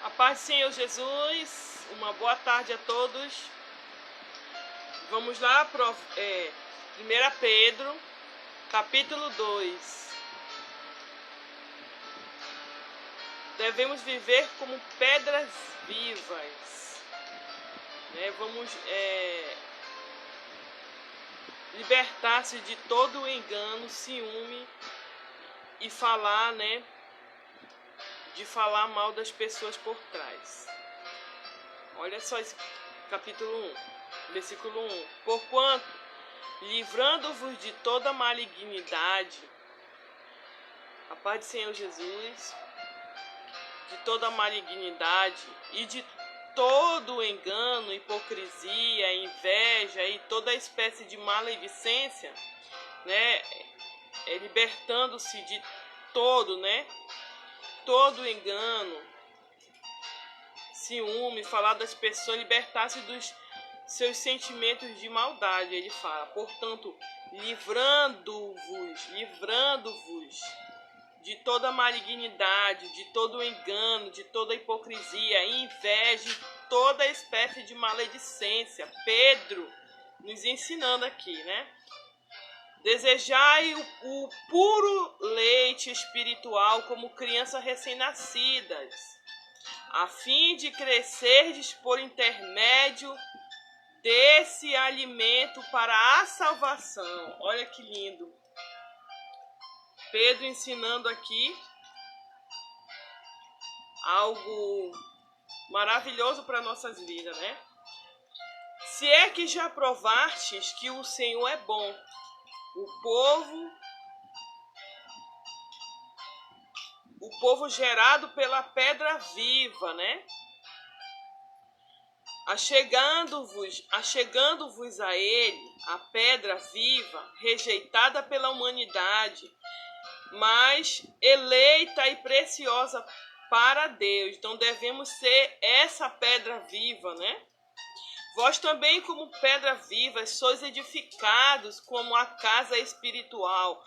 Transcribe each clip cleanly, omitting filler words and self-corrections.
A paz do Senhor Jesus, uma boa tarde a todos. Vamos lá para 1 Pedro, capítulo 2. Devemos viver como pedras vivas, né? Vamos libertar-se de todo o engano, ciúme e falar, né? De falar mal das pessoas por trás. Olha só esse capítulo 1, versículo 1. Porquanto, livrando-vos de toda malignidade, a paz do Senhor Jesus, de toda malignidade e de todo engano, hipocrisia, inveja e toda espécie de maledicência, né? Libertando-se de todo, né? Todo engano, ciúme, falar das pessoas, libertar-se dos seus sentimentos de maldade. Ele fala, portanto, livrando-vos de toda malignidade, de todo engano, de toda hipocrisia, inveja, toda espécie de maledicência. Pedro nos ensinando aqui, né? Desejai o puro leite espiritual como crianças recém-nascidas, a fim de crescerdes por intermédio desse alimento para a salvação. Olha que lindo. Pedro ensinando aqui algo maravilhoso para nossas vidas, né? Se é que já provastes que o Senhor é bom, o povo gerado pela pedra viva, né? Achegando-vos a ele, a pedra viva, rejeitada pela humanidade, mas eleita e preciosa para Deus. Então devemos ser essa pedra viva, né? Vós também, como pedra viva, sois edificados como a casa espiritual,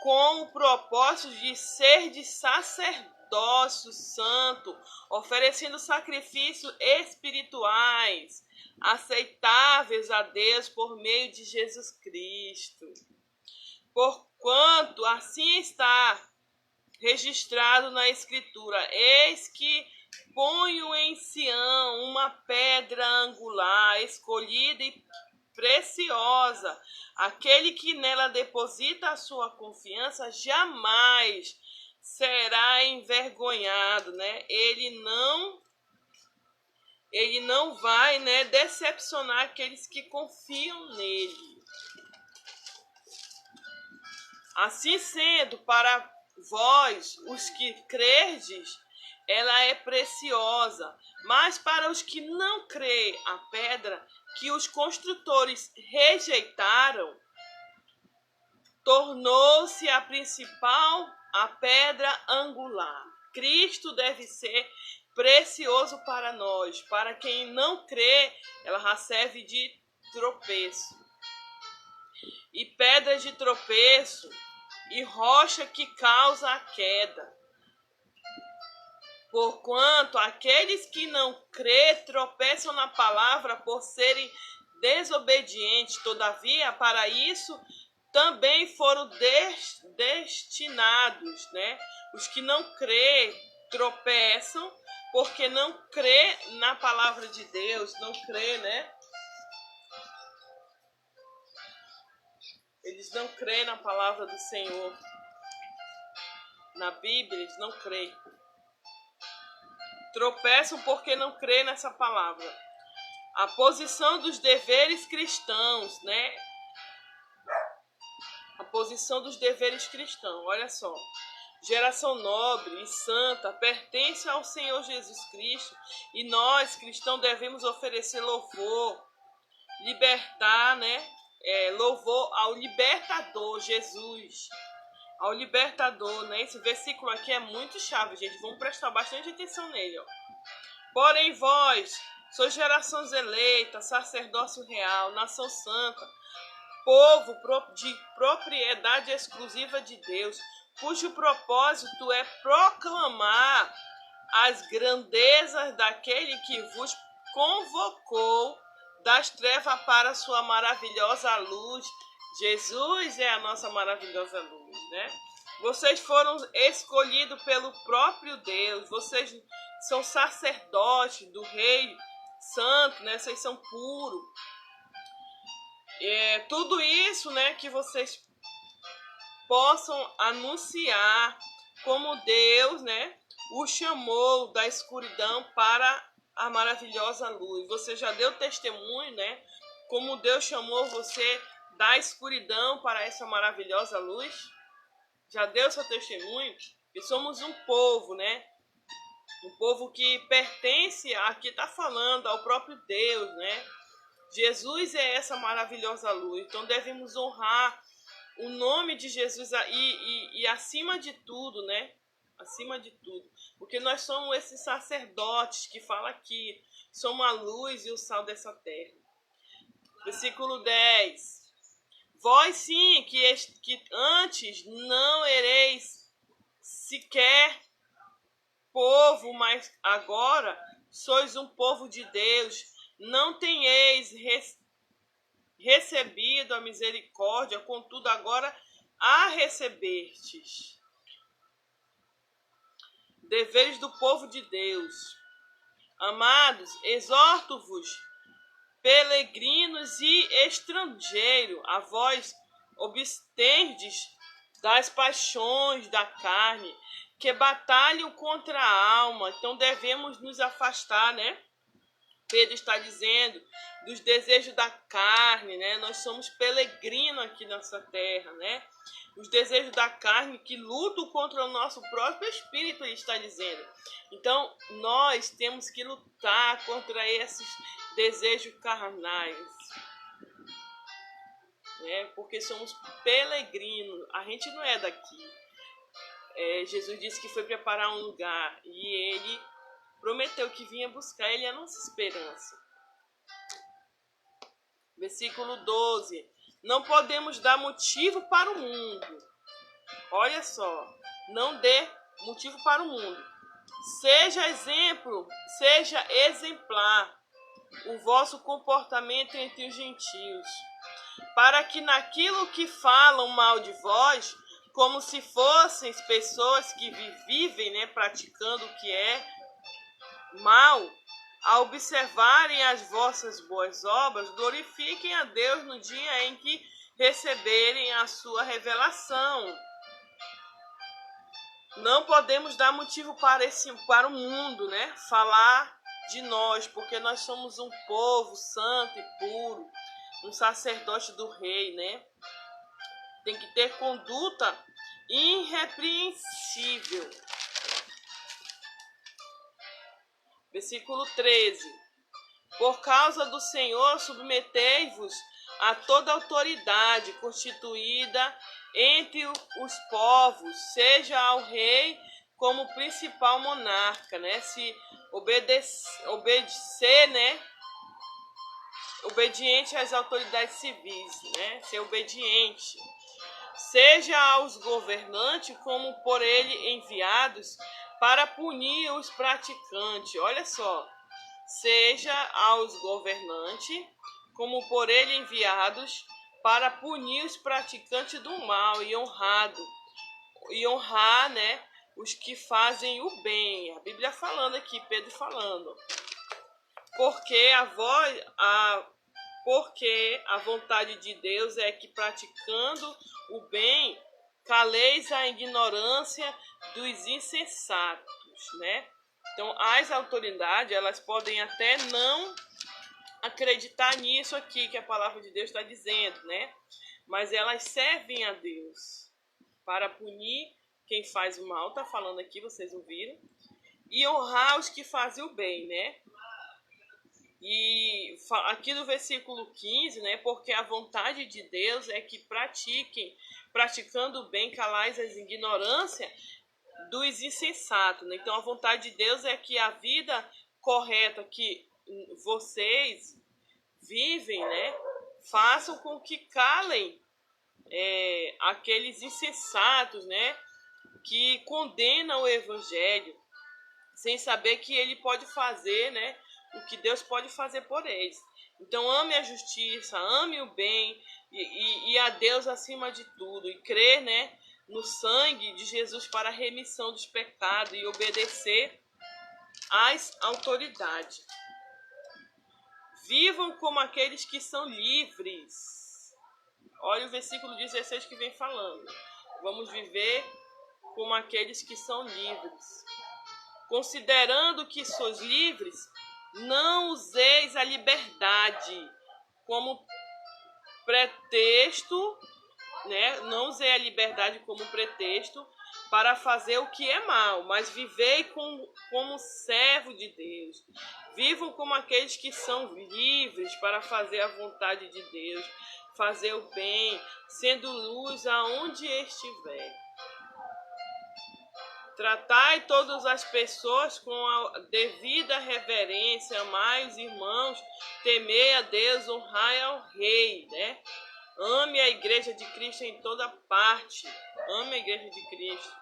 com o propósito de ser de sacerdócio santo, oferecendo sacrifícios espirituais, aceitáveis a Deus por meio de Jesus Cristo. Porquanto assim está registrado na Escritura, eis que ponho em Sião uma pedra angular, escolhida e preciosa. Aquele que nela deposita a sua confiança jamais será envergonhado, né? Ele não vai, né, decepcionar aqueles que confiam nele. Assim sendo, para vós, os que crerdes, ela é preciosa, mas para os que não creem, a pedra que os construtores rejeitaram tornou-se a principal, a pedra angular. Cristo deve ser precioso para nós. Para quem não crê, ela já serve de tropeço. E pedra de tropeço e rocha que causa a queda. Porquanto aqueles que não crê tropeçam na palavra por serem desobedientes, todavia para isso também foram destinados, né? Os que não crê tropeçam porque não crê na palavra de Deus, não crê, né? Eles não creem na palavra do Senhor. Na Bíblia, eles não creem. Tropeçam porque não creem nessa palavra. A posição dos deveres cristãos, né? A posição dos deveres cristãos, olha só. Geração nobre e santa pertence ao Senhor Jesus Cristo e nós, cristãos, devemos oferecer louvor, libertar, né? Louvor ao libertador Jesus. Ao libertador, né? Esse versículo aqui é muito chave, gente. Vamos prestar bastante atenção nele, ó. Porém vós sois gerações eleitas, sacerdócio real, nação santa, povo de propriedade exclusiva de Deus, cujo propósito é proclamar as grandezas daquele que vos convocou das trevas para a sua maravilhosa luz. Jesus é a nossa maravilhosa luz, né? Vocês foram escolhidos pelo próprio Deus. Vocês são sacerdotes do Rei Santo, né? Vocês são puros. Tudo isso, né? Que vocês possam anunciar como Deus, né? O chamou da escuridão para a maravilhosa luz. Você já deu testemunho, né? Como Deus chamou você da escuridão para essa maravilhosa luz? Já deu seu testemunho? E somos um povo, né? Um povo que pertence, aqui está falando, ao próprio Deus, né? Jesus é essa maravilhosa luz. Então devemos honrar o nome de Jesus e acima de tudo, né? Acima de tudo. Porque nós somos esses sacerdotes que fala aqui. Somos a luz e o sal dessa terra. Versículo 10. Vós sim, que antes não ereis sequer povo, mas agora sois um povo de Deus. Não tenheis recebido a misericórdia, contudo agora a recebestes. Deveres do povo de Deus. Amados, exorto-vos, peregrinos e estrangeiros, a vós obstendes das paixões da carne, que batalham contra a alma. Então devemos nos afastar, né? Pedro está dizendo dos desejos da carne, né? Nós somos peregrinos aqui nessa terra, né? Os desejos da carne que lutam contra o nosso próprio espírito, ele está dizendo. Então, nós temos que lutar contra esses desejos carnais, né? Porque somos peregrinos, a gente não é daqui. Jesus disse que foi preparar um lugar e ele prometeu que vinha buscar, ele é a nossa esperança. Versículo 12. Não podemos dar motivo para o mundo. Olha só. Não dê motivo para o mundo. Seja exemplar o vosso comportamento entre os gentios, para que naquilo que falam mal de vós, como se fossem pessoas que vivem, né, praticando o que é mal, a observarem as vossas boas obras, glorifiquem a Deus no dia em que receberem a sua revelação. Não podemos dar motivo para o mundo, né? Falar de nós, porque nós somos um povo santo e puro, um sacerdote do rei, né? Tem que ter conduta irrepreensível. Versículo 13. Por causa do Senhor, submetei-vos a toda autoridade constituída entre os povos, seja ao rei como principal monarca, né? Se obedecer, né? Obediente às autoridades civis, né? Ser obediente. Seja aos governantes como por ele enviados para punir os praticantes. Olha só. Seja aos governantes como por ele enviados para punir os praticantes do mal e honrar, né, os que fazem o bem. A Bíblia falando aqui, Pedro falando. Porque a vontade de Deus é que praticando o bem, caleis a ignorância dos insensatos, né? Então, as autoridades, elas podem até não acreditar nisso aqui que a palavra de Deus está dizendo, né? Mas elas servem a Deus para punir quem faz o mal, está falando aqui, vocês ouviram, e honrar os que fazem o bem, né? E aqui no versículo 15, né? Porque a vontade de Deus é que praticando o bem, calais as ignorâncias dos insensatos, né? Então a vontade de Deus é que a vida correta que vocês vivem, né, façam com que calem aqueles insensatos, né, que condenam o evangelho, sem saber que ele pode fazer, né, o que Deus pode fazer por eles. Então ame a justiça, ame o bem e a Deus acima de tudo. E crer, né, no sangue de Jesus para a remissão dos pecados e obedecer às autoridades. Vivam como aqueles que são livres. Olha o versículo 16 que vem falando. Vamos viver como aqueles que são livres. Considerando que sois livres, não useis a liberdade como pretexto, né? Não usei a liberdade como pretexto para fazer o que é mal, mas vivei como servo de Deus. Vivam como aqueles que são livres para fazer a vontade de Deus, fazer o bem, sendo luz aonde estiver. Tratai todas as pessoas com a devida reverência, amai os irmãos, temei a Deus, honrai ao Rei, né? Ame a igreja de Cristo em toda parte. Ame a igreja de Cristo.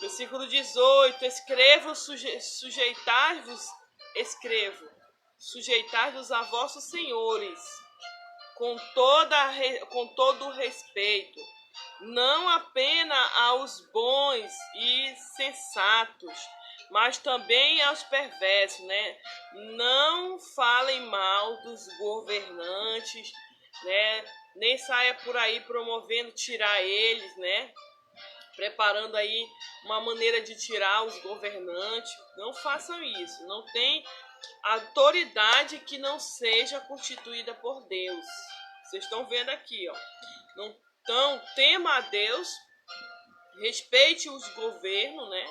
Versículo 18. Sujeitai-vos a vossos senhores, com todo o respeito, não apenas aos bons e sensatos, mas também aos perversos, né? Não falem mal dos governantes, né? Nem saia por aí promovendo tirar eles, né? Preparando aí uma maneira de tirar os governantes. Não façam isso. Não tem autoridade que não seja constituída por Deus. Vocês estão vendo aqui, ó. Então, tema a Deus, respeite os governos, né?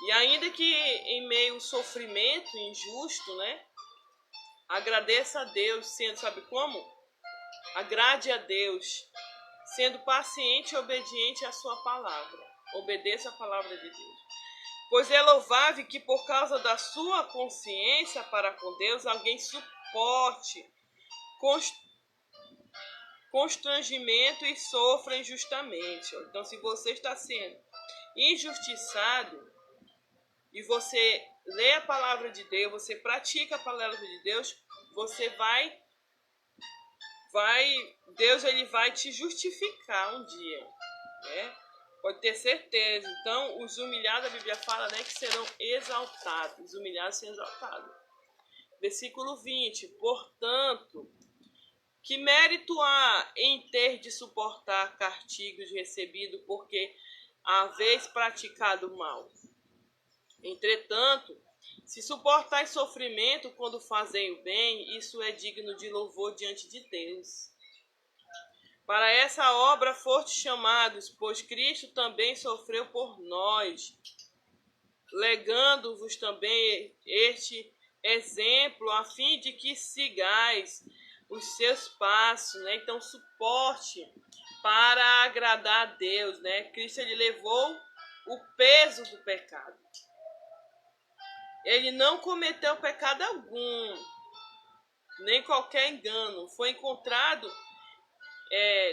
E ainda que em meio ao sofrimento injusto, né? Agradeça a Deus, sendo, sabe como? Agrade a Deus, sendo paciente e obediente à sua palavra. Obedeça a palavra de Deus. Pois é louvável que por causa da sua consciência para com Deus, alguém suporte constrangimento e sofra injustamente. Então, se você está sendo injustiçado e você lê a palavra de Deus, você pratica a palavra de Deus, você Deus ele vai te justificar um dia, né? Pode ter certeza. Então, os humilhados, a Bíblia fala, né, que serão exaltados. Os humilhados serão exaltados. Versículo 20. Portanto, que mérito há em ter de suportar castigos recebidos porque haveis praticado o mal? Entretanto, se suportais sofrimento quando fazem o bem, isso é digno de louvor diante de Deus. Para essa obra fostes chamados, pois Cristo também sofreu por nós, legando-vos também este exemplo, a fim de que sigais os seus passos, né? Então, suporte para agradar a Deus, né? Cristo ele levou o peso do pecado. Ele não cometeu pecado algum, nem qualquer engano foi encontrado.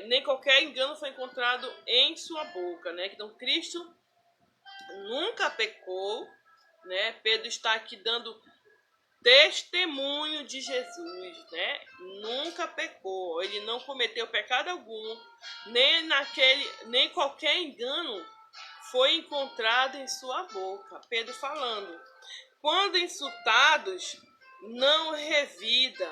Nem qualquer engano foi encontrado em sua boca, né? Então Cristo nunca pecou, né? Pedro está aqui dando testemunho de Jesus, né? Nunca pecou, ele não cometeu pecado algum, nem qualquer engano foi encontrado em sua boca. Pedro falando: quando insultados, não revida,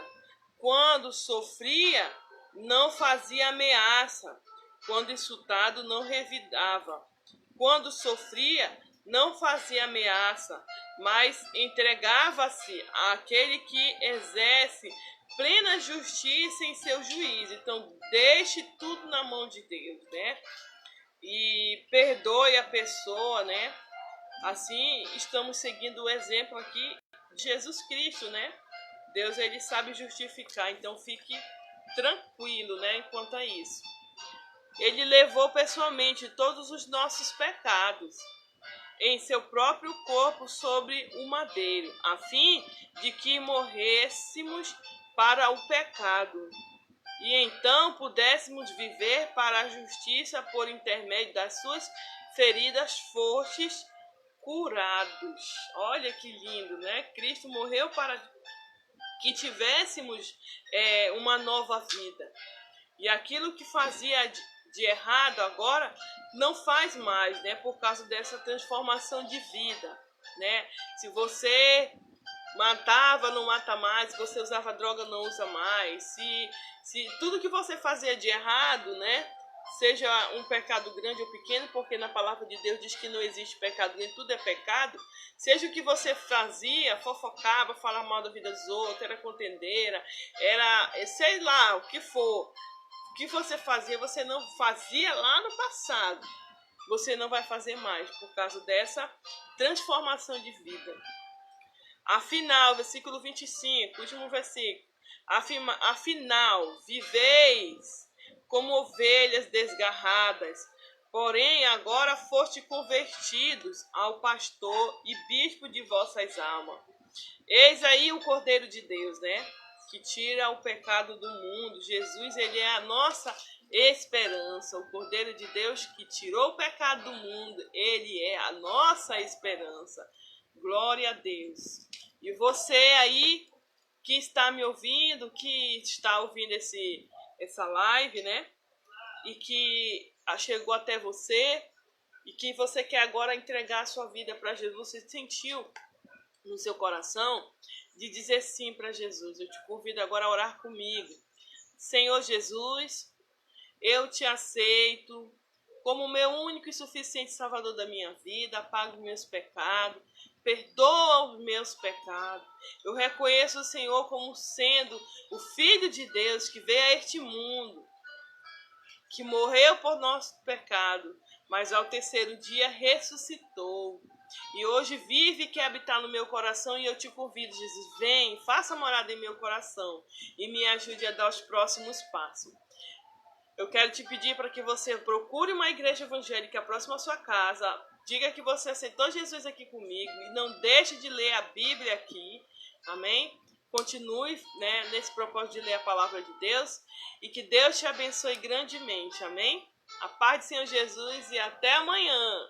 quando sofria, não fazia ameaça, quando insultado não revidava, quando sofria não fazia ameaça, mas entregava-se àquele que exerce plena justiça em seu juízo. Então deixe tudo na mão de Deus, né? E perdoe a pessoa, né? Assim estamos seguindo o exemplo aqui de Jesus Cristo, né? Deus ele sabe justificar, então fique tranquilo, né, quanto a isso. Ele levou pessoalmente todos os nossos pecados em seu próprio corpo sobre o madeiro, a fim de que morrêssemos para o pecado e então pudéssemos viver para a justiça por intermédio das suas feridas fostes curados. Olha que lindo, né? Cristo morreu para que tivéssemos uma nova vida. E aquilo que fazia de errado agora não faz mais, né? Por causa dessa transformação de vida, né? Se você matava, não mata mais. Se você usava droga, não usa mais. Se tudo que você fazia de errado, né? Seja um pecado grande ou pequeno, porque na palavra de Deus diz que não existe pecado, nem tudo é pecado. Seja o que você fazia, fofocava, falava mal da vida dos outros, era contendeira, era, sei lá, o que for. O que você fazia, você não fazia lá no passado. Você não vai fazer mais, por causa dessa transformação de vida. Afinal, versículo 25, último versículo. Afinal, viveis como ovelhas desgarradas, porém agora foste convertidos ao pastor e bispo de vossas almas. Eis aí o Cordeiro de Deus, né? Que tira o pecado do mundo. Jesus, ele é a nossa esperança. O Cordeiro de Deus que tirou o pecado do mundo, ele é a nossa esperança. Glória a Deus. E você aí que está me ouvindo, que está ouvindo essa live, né? E que chegou até você e que você quer agora entregar a sua vida para Jesus, você sentiu no seu coração de dizer sim para Jesus. Eu te convido agora a orar comigo. Senhor Jesus, eu te aceito como meu único e suficiente Salvador da minha vida. Apaga os meus pecados, perdoa os meus pecados. Eu reconheço o Senhor como sendo o Filho de Deus que veio a este mundo, que morreu por nosso pecado, mas ao terceiro dia ressuscitou. E hoje vive e quer habitar no meu coração, e eu te convido, Jesus, vem, faça morada em meu coração e me ajude a dar os próximos passos. Eu quero te pedir para que você procure uma igreja evangélica próxima à sua casa, diga que você aceitou Jesus aqui comigo e não deixe de ler a Bíblia aqui, amém? Continue, né, nesse propósito de ler a palavra de Deus e que Deus te abençoe grandemente, amém? A paz do Senhor Jesus e até amanhã!